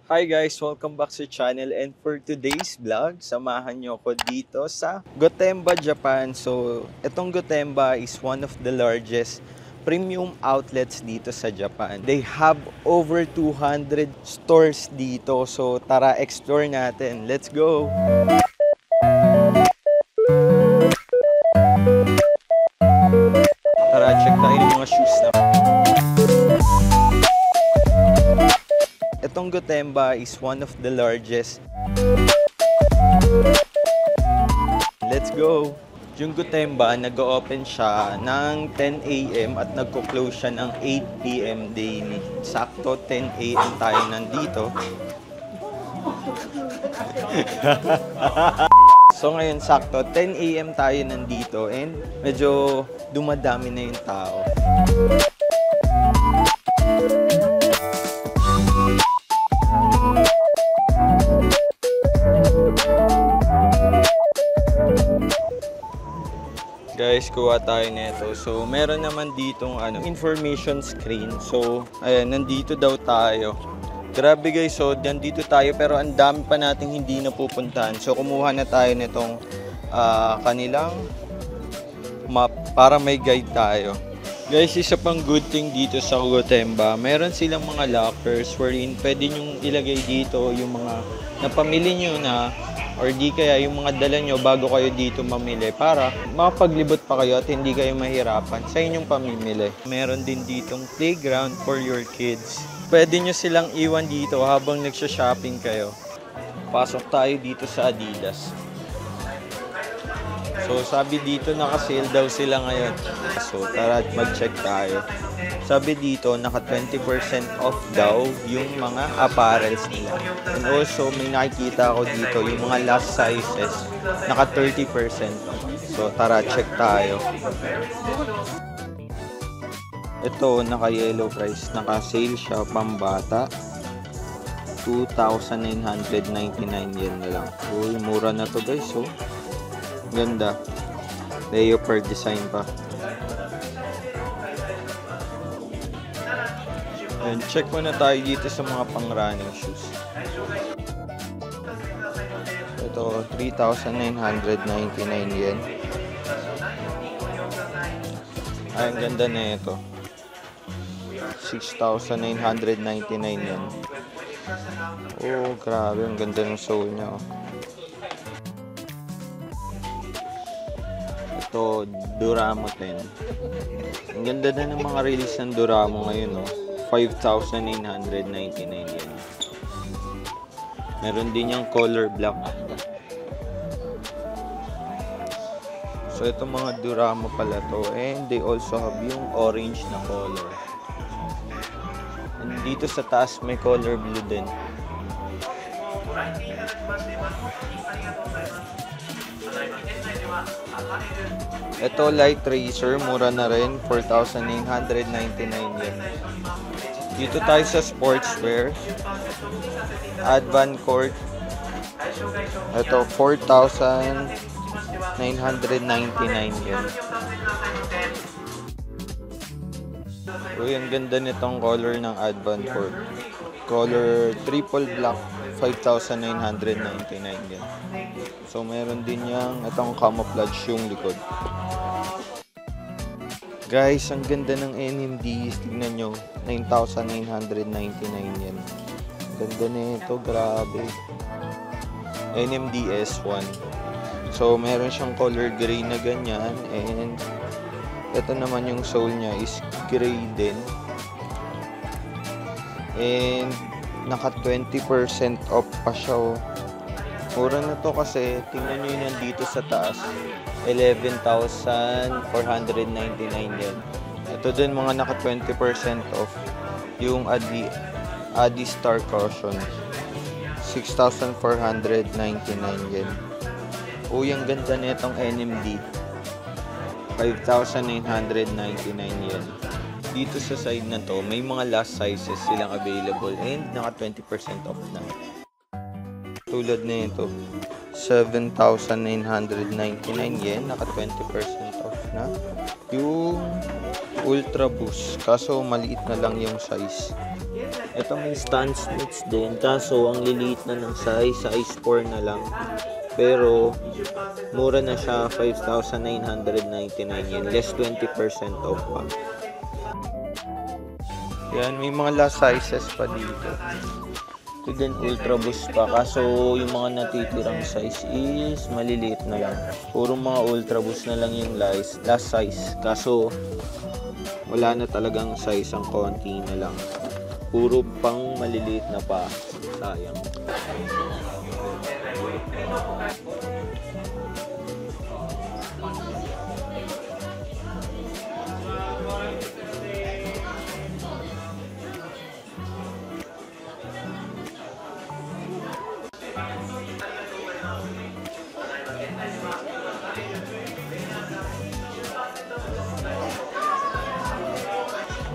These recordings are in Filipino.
Hi guys! Welcome back sa channel, and for today's vlog, samahan nyo ako dito sa Gotemba, Japan. So, itong Gotemba is one of the largest premium outlets dito sa Japan. They have over 200 stores dito. So, tara explore natin. Let's go! Tara, check tayo yung mga shoes na. Itong Gotemba is one of the largest. Let's go! Yung Gotemba, nag-open siya ng 10 a.m. at nagko-close siya ng 8 p.m. daily. Sakto 10 a.m. tayo nandito. So ngayon, sakto 10 a.m. tayo nandito and medyo dumadami na yung tao. Guys, kuha tayo nito. So, meron naman ditong information screen. So, ayan, nandito daw tayo. Grabe guys, so nandito tayo pero ang dami pa nating hindi napupuntahan. So, kumuha na tayo nitong kanilang map para may guide tayo. Guys, isa pang good thing dito sa Gotemba, meron silang mga lockers wherein pwede nyong ilagay dito yung mga napamili nyo na or di kaya yung mga dala nyo bago kayo dito mamili para makapaglibot pa kayo at hindi kayo mahirapan sa inyong pamimili. Meron din ditong playground for your kids. Pwede nyo silang iwan dito habang nagsha-shopping kayo. Pasok tayo dito sa Adidas. So sabi dito naka-sale daw sila ngayon. So tara mag-check tayo. Sabi dito naka 20% off daw yung mga apparels nila. And also may nakikita ako dito yung mga last sizes naka 30% off. So tara check tayo. Ito naka yellow price, naka sale siya pambata. 2,999 yen na lang. Uy, mura na to guys. So ganda. Leopard design pa. And check muna tayo dito sa mga pang-running shoes. Ito, 3,999 yen. Ay, ang ganda na ito. 6,999 yen. Oh, grabe. Ang ganda ng sole niya. Oh. Ito, Duramo 10. Ang ganda na ng mga release ng Duramo ngayon, no? 5,999 yen. Meron din yung color black. So, ito mga Duramo pala to. And they also have yung orange na color. And dito sa taas, may color blue din. Ito light racer, mura na rin, 4,999 yen. Dito tayo sa sportswear. Advan Court. Ito 4,999 yen. Uy, ang ganda nitong color ng Advan Court. Color triple black, 5,999 yen. So, meron din yung itong camouflage yung likod. Guys, ang ganda ng NMD. Tignan nyo, 9,999 yen. Ganda na ito, grabe. NMD S1. So, meron siyang color gray na ganyan. And, ito naman yung sole niya is gray din. And, naka 20% off pa siya. Oh. Mura na to kasi tingnan nyo yun dito sa taas, 11,499 yen. Ito din mga naka 20% off yung Adi Star Caution, 6,499 yen. Uy, ang ganda na itong NMD, 5,999 yen. Dito sa side na to, may mga last sizes silang available and naka 20% off na. Tulad na ito, 7,999 yen, naka 20% off na. Yung Ultra Boost, kaso maliit na lang yung size. Ito may stan smiths din, kaso ang liliit na ng size 4 na lang. Pero mura na siya, 5,999 yen, less 20% off pa. Yan, may mga last sizes pa dito. Ito din ultra boost pa, kaso yung mga natitirang size is maliliit na lang. Puro mga ultra boost na lang yung last size, kaso wala na talagang size, ang konti na lang. Puro pang maliliit na pa, sayang.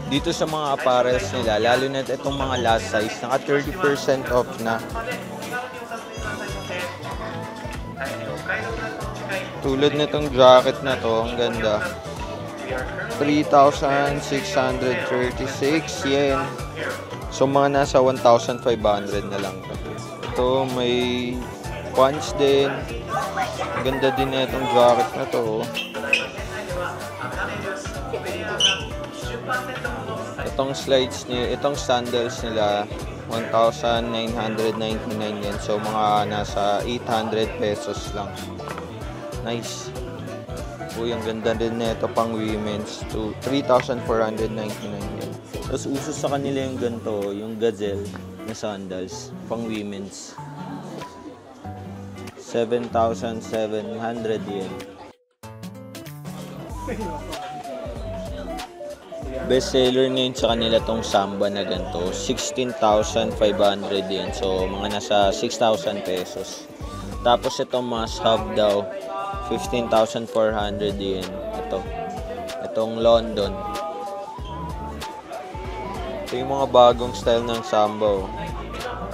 Dito sa mga apparels nila, lalo na itong mga last size, naka 30% off na. Tulad nitong jacket na to, ang ganda. 3,636 yen. So mga nasa 1,500 na lang. Ito may pants din. Ang ganda din na itong jacket na to. Itong slides niya, itong sandals nila 1,999 yen. So mga nasa 800 pesos lang. Nice. Uy, ang ganda din nito pang women's to 3,499 yen. Tapos uso sa kanila yung ganito, yung gazelle na sandals pang women's. 7,700 yen. Best seller ngayon sa kanila tong Samba na ganito, 16,500 yen. So mga nasa 6,000 pesos. Tapos itong must have daw, 15,400 yen. Itong London. Ito yung mga bagong style ng Samba.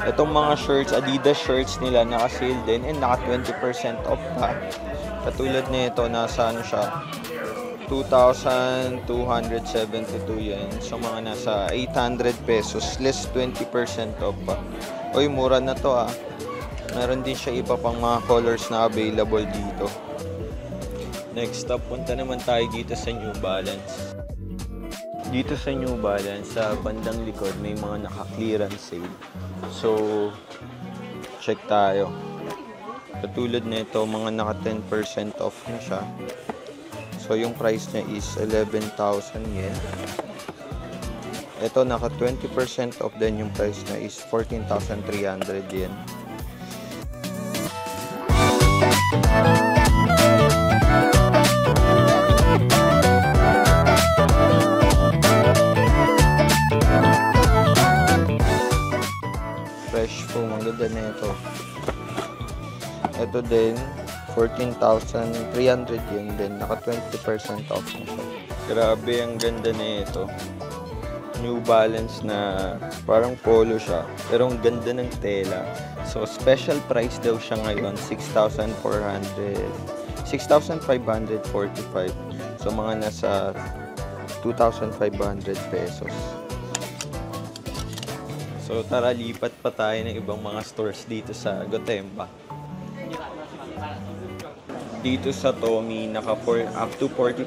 Itong mga shirts, Adidas shirts nila, naka-sale din and naka 20% off pa. Katulad nito, nasa ano siya, 2,272 yen. So mga nasa 800 pesos, less 20% off pa. Uy, mura na to ah. Meron din siya iba pang mga colors na available dito. Next up, punta naman tayo dito sa New Balance. Dito sa New Balance, sa bandang likod, may mga naka-clearance sale. So, check tayo. Katulad nito, mga naka 10% off na siya. So, yung price niya is 11,000 yen. Ito, naka 20% off din, yung price niya is 14,300 yen. Fresh po, maganda na ito. Ito din, 14,300 yen din. Naka 20% off na siya. Grabe, ang ganda na ito. New Balance na parang polo siya. Pero ang ganda ng tela. So, special price daw siya ngayon, 6,545. So, mga nasa 2,500 pesos. So, tara, lipat pa tayo ng ibang mga stores dito sa Gotemba. Dito sa Tommy, up to 40%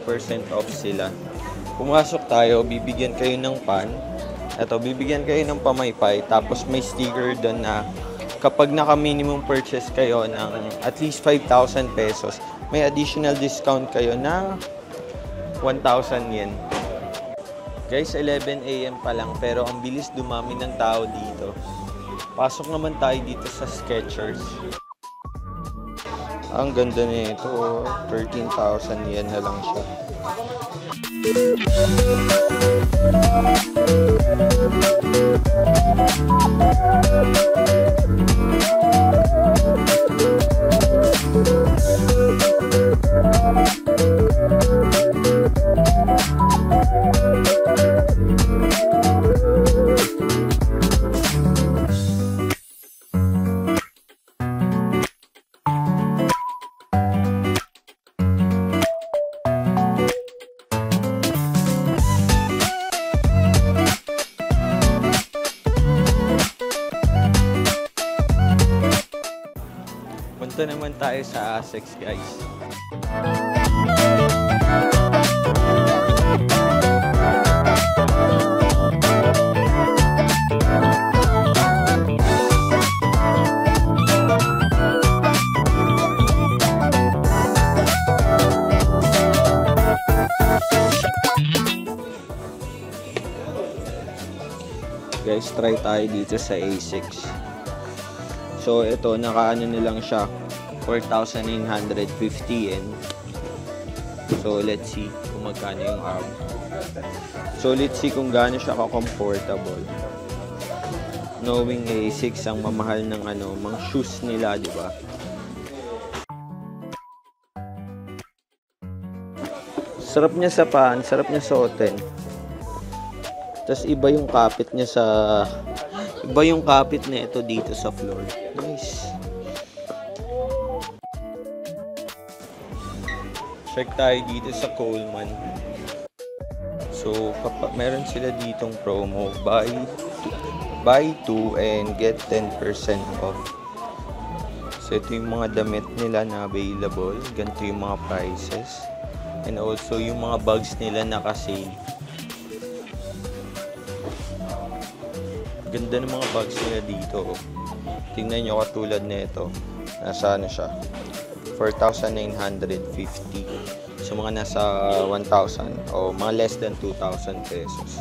off sila. Pumasok tayo, bibigyan kayo ng pan. Ito, bibigyan kayo ng pamaypay. Tapos may sticker doon na kapag naka-minimum purchase kayo ng at least 5,000 pesos, may additional discount kayo na 1,000 yen. Guys, 11 AM pa lang pero ang bilis dumami ng tao dito. Pasok naman tayo dito sa Skechers. Ang ganda nito, 13,000 yen na lang siya. Dito naman tayo sa Asics, guys. Guys, try tayo dito sa Asics. So, ito, nakaano nilang siya, 4,950 yen. So, let's see kung magkano yung arm. So, let's see kung gaano siya ka-comfortable. Knowing Asics ang mamahal ng mga shoes nila, di ba? Sarap niya sa paan, sarap niya suotin. Tapos iba yung kapit niya iba yung kapit na ito dito sa floor. Nice. Check tayo dito sa Coleman. So, meron sila ditong promo. Buy 2 and get 10% off. So, ito yung mga damit nila na available. Ganito yung mga prices. And also, yung mga bags nila naka-sale. Ganda ng mga bags nila dito. Tingnan nyo katulad nito. Nasa siya? 4,950. So mga nasa 1,000 o mga less than 2,000 pesos.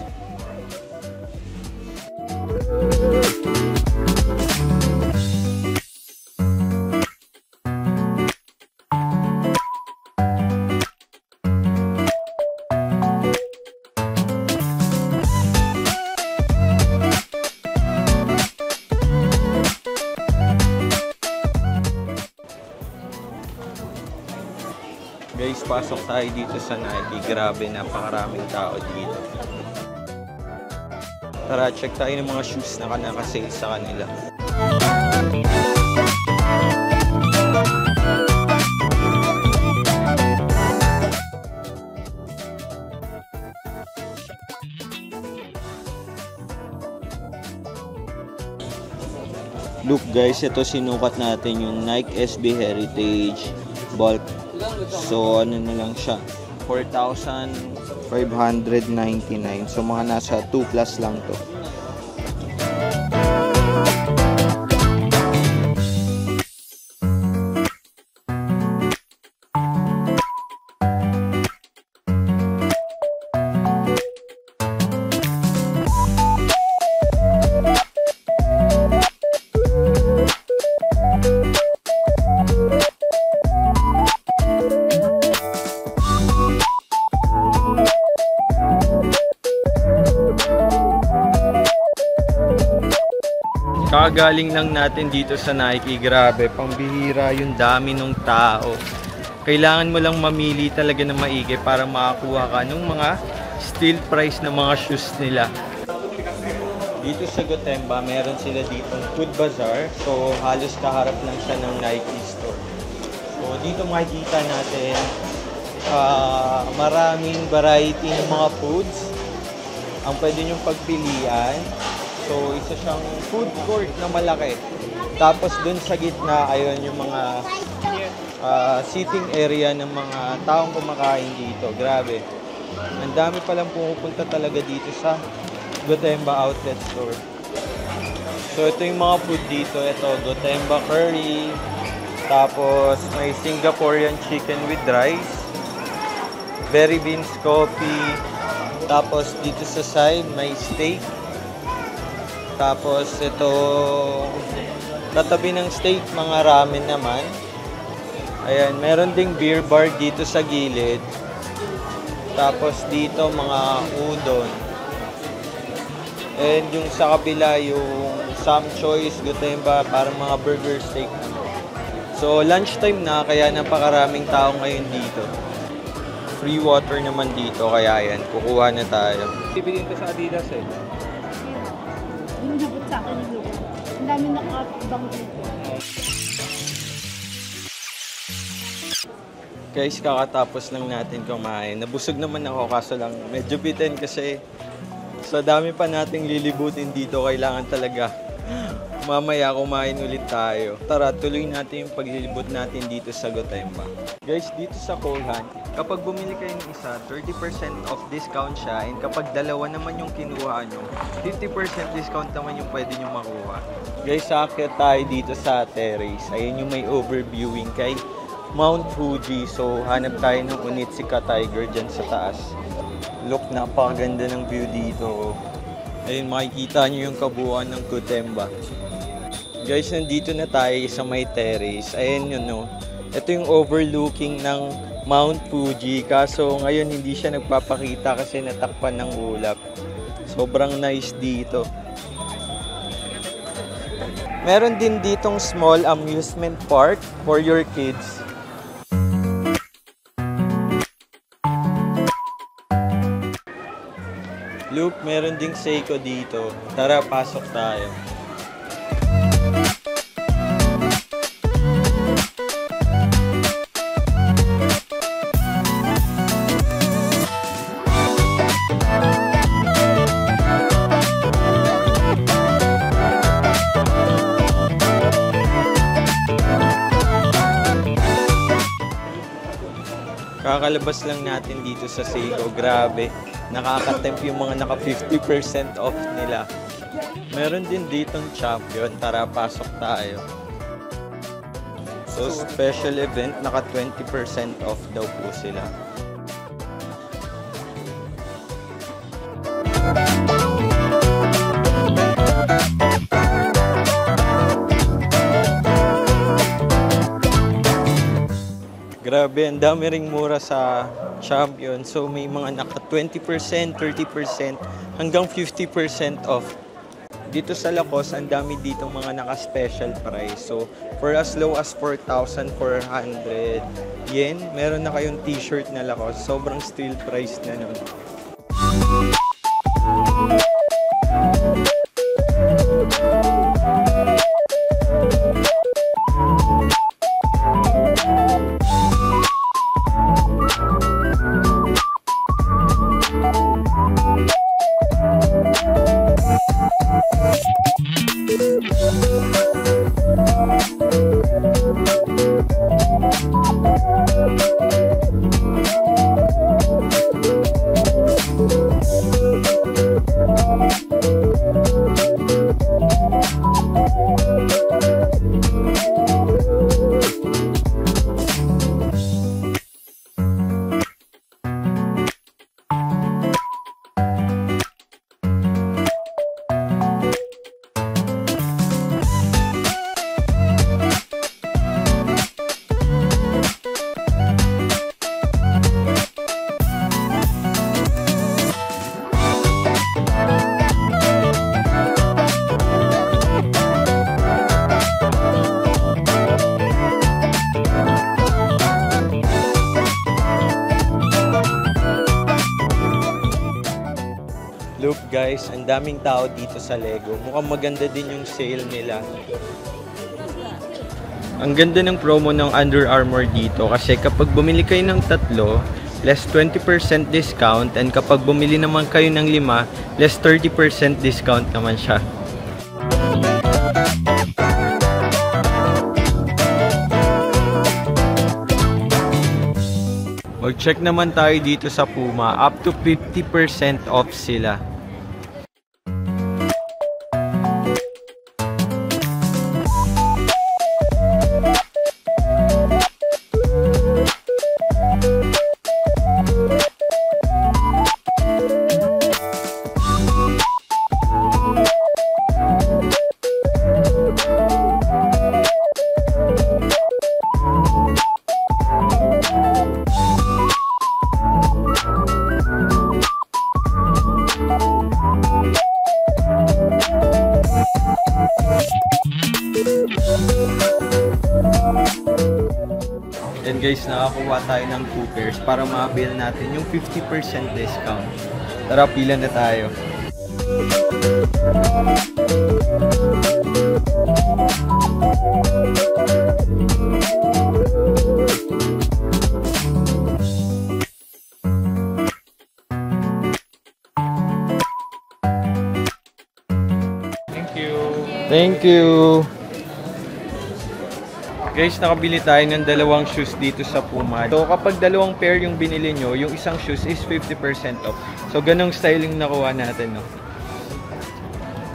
Guys, pasok tayo dito sa Nike. Grabe, napakaraming tao dito. Tara, check tayo ng mga shoes na naka-sale sa kanila. Look guys, ito sinukat natin yung Nike SB Heritage Bulk. So, ano na lang siya? 4,599. So, mga nasa 2 plus lang to. Kakagaling lang natin dito sa Nike. Grabe, pambihira yung dami ng tao. Kailangan mo lang mamili talaga ng maigi para makakuha ka ng mga steal price na mga shoes nila. Dito sa Gotemba, meron sila dito Food Bazaar. So, halos kaharap lang siya ng Nike store. So, dito makikita natin maraming variety ng mga foods ang pwede nyong pagpilian. So, isa siyang food court na malaki. Tapos, dun sa gitna, ayun yung mga sitting area ng mga taong kumakain dito. Grabe. Ang dami palang pumupunta talaga dito sa Gotemba Outlet Store. So, ito yung mga food dito. Ito, Gotemba Curry. Tapos, may Singaporean chicken with rice. Berry beans coffee. Tapos, dito sa side, may steak. Tapos ito, katabi ng steak, mga ramen naman. Ayan, meron ding beer bar dito sa gilid. Tapos dito, mga udon. And yung sa kabila, yung Sam Choice, Gotemba, parang mga burger steak. So, lunchtime na, kaya napakaraming tao ngayon dito. Free water naman dito, kaya yan, kukuha na tayo. Bibilin ko sa Adidas eh. Yung nabot sa akin yung lugar. Ang dami nakabang dito. Guys, kakatapos lang natin kumain. Nabusog naman ako, kaso lang medyo bitin kasi sa dami pa nating lilibutin dito, kailangan talaga mamaya kumain ulit tayo. Tara, tuloy natin yung paglilibot natin dito sa Gotemba. Guys, dito sa Kohlhan, kapag bumili kayo ng isa, 30% off discount siya. And kapag dalawa naman yung kinuha nyo, 50% discount naman yung pwede nyo makuha. Guys, sakit tayo dito sa terrace. Ayun yung may overviewing kay Mount Fuji. So, hanap tayo ng Onitsuka Tiger dyan sa taas. Look, napakaganda ng view dito. Ayun, makikita nyo yung kabuuan ng Gotemba. Guys, nandito na tayo sa may terrace. Ayun yun, no. Ito yung overlooking ng Mount Fuji. Kaso ngayon hindi siya nagpapakita kasi natakpan ng ulap. Sobrang nice dito. Meron din ditong small amusement park for your kids. Look, meron ding Seiko dito. Tara, pasok tayo. Kakalabas lang natin dito sa Seiko. Grabe, nakaka-tempt yung mga naka 50% off nila. Meron din ditong Champion. Tara, pasok tayo. So, special event, naka 20% off daw po sila. Grabe, ang dami ring mura sa Champion. So, may mga naka 20%, 30%, hanggang 50% off. Dito sa Lacoste, ang dami ditong mga naka-special price. So, for as low as 4,400 yen, meron na kayong t-shirt na Lacoste. Sobrang steal price na nun. Look guys, ang daming tao dito sa Lego. Mukhang maganda din yung sale nila. Ang ganda ng promo ng Under Armour dito kasi kapag bumili kayo ng 3, less 20% discount, and kapag bumili naman kayo ng 5, less 30% discount naman siya. Mag-check naman tayo dito sa Puma, up to 50% off sila. And guys, nakakuha tayo ng 2 pairs para ma-avail natin yung 50% discount. Tara, pila na tayo. Thank Thank you! Guys, nakabili tayo ng dalawang shoes dito sa Puma. So, kapag dalawang pair yung binili nyo, yung isang shoes is 50% off. So, ganong styling nakuha natin, no?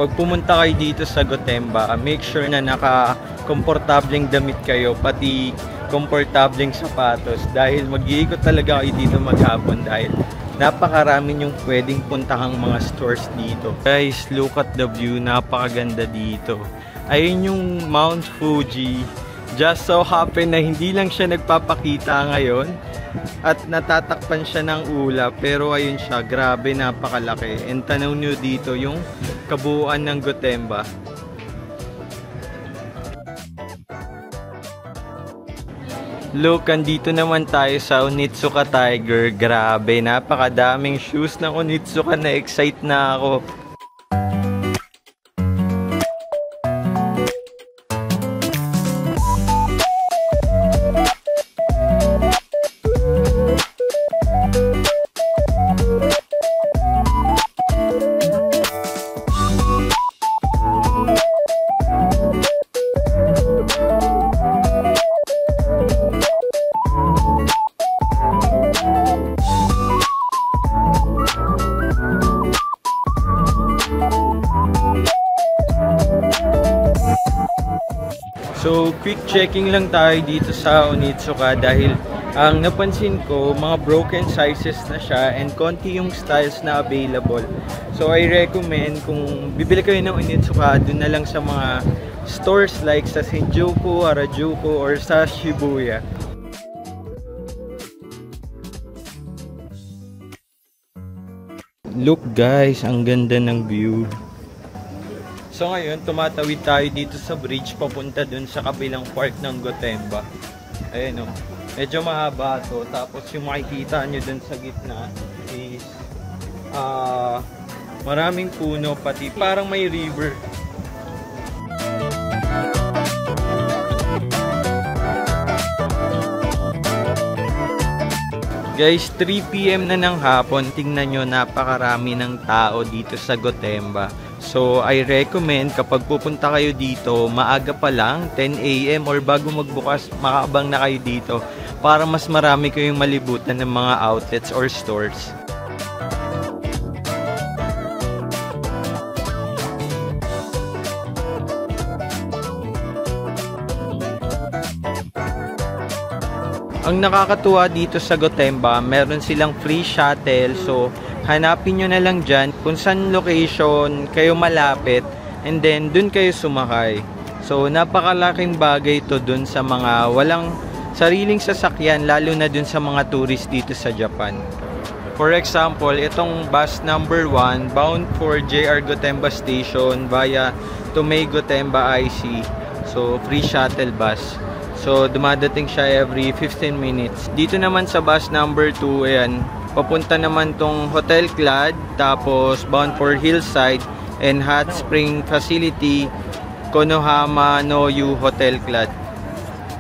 Pag pumunta kayo dito sa Gotemba, make sure na naka-komportableng damit kayo, pati komportableng sapatos. Dahil mag-iikot talaga kayo dito maghapon dahil napakaraming yung pwedeng puntahang mga stores dito. Guys, look at the view. Napakaganda dito. Ayun yung Mount Fuji. Just so happen na hindi lang siya nagpapakita ngayon at natatakpan siya ng ulap, pero ayun siya, grabe, napakalaki. And tanaw nyo dito yung kabuuan ng Gotemba. Look, andito naman tayo sa Onitsuka Tiger. Grabe, napakadaming shoes ng Onitsuka, na excite na ako. So, quick checking lang tayo dito sa Onitsuka dahil ang napansin ko, mga broken sizes na siya and konti yung styles na available. So, I recommend kung bibili kayo ng Onitsuka, dun na lang sa mga stores like sa Shinjuku, Harajuku, or sa Shibuya. Look guys, ang ganda ng view. So ngayon, tumatawid tayo dito sa bridge papunta dun sa kabilang part ng Gotemba. Ayan o. Medyo mahaba to. Tapos yung makikita nyo dun sa gitna is maraming puno, pati parang may river. Guys, 3 PM na ng hapon. Tingnan nyo, napakarami ng tao dito sa Gotemba. So, I recommend kapag pupunta kayo dito, maaga pa lang, 10 AM or bago magbukas, makaabang na kayo dito para mas marami kayong malibutan ng mga outlets or stores. Ang nakakatuwa dito sa Gotemba, meron silang free shuttle. So, hanapin nyo na lang dyan kung saan location kayo malapit and then dun kayo sumakay. So, napakalaking bagay to dun sa mga walang sariling sasakyan, lalo na dun sa mga tourist dito sa Japan. For example, itong bus number 1 bound for JR Gotemba Station via Tomei Gotemba IC. So, free shuttle bus. So, dumadating siya every 15 minutes. Dito naman sa bus number 2, ayan, papunta naman tong Hotel Clad, tapos bound for Hillside and Hot Spring Facility, Konohama no Yu Hotel Clad.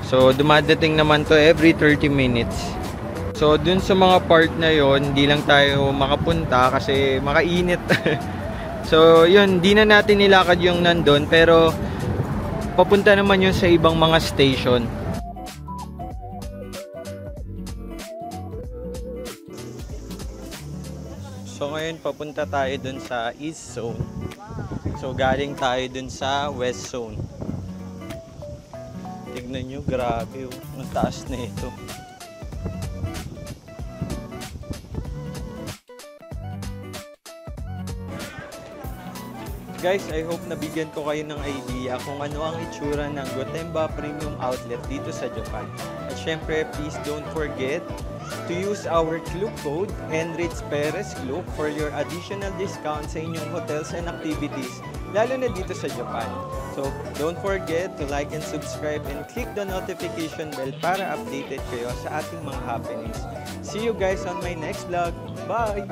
So, dumadating naman to every 30 minutes. So, dun sa mga part na yon, hindi lang tayo makapunta kasi makainit. So, yun, di na natin nilakad yung nandun, pero papunta naman yun sa ibang mga station. So ngayon papunta tayo dun sa East Zone. So galing tayo dun sa West Zone. Tignan nyo, grabe oh. Ang taas na ito. Guys, I hope nabigyan ko kayo ng idea kung ano ang itsura ng Gotemba Premium Outlet dito sa Japan. At syempre, please don't forget to use our club code Henrich Perez Club for your additional discount sa inyong hotels and activities, lalo na dito sa Japan. So, don't forget to like and subscribe and click the notification bell para updated kayo sa ating mga happenings. See you guys on my next vlog. Bye!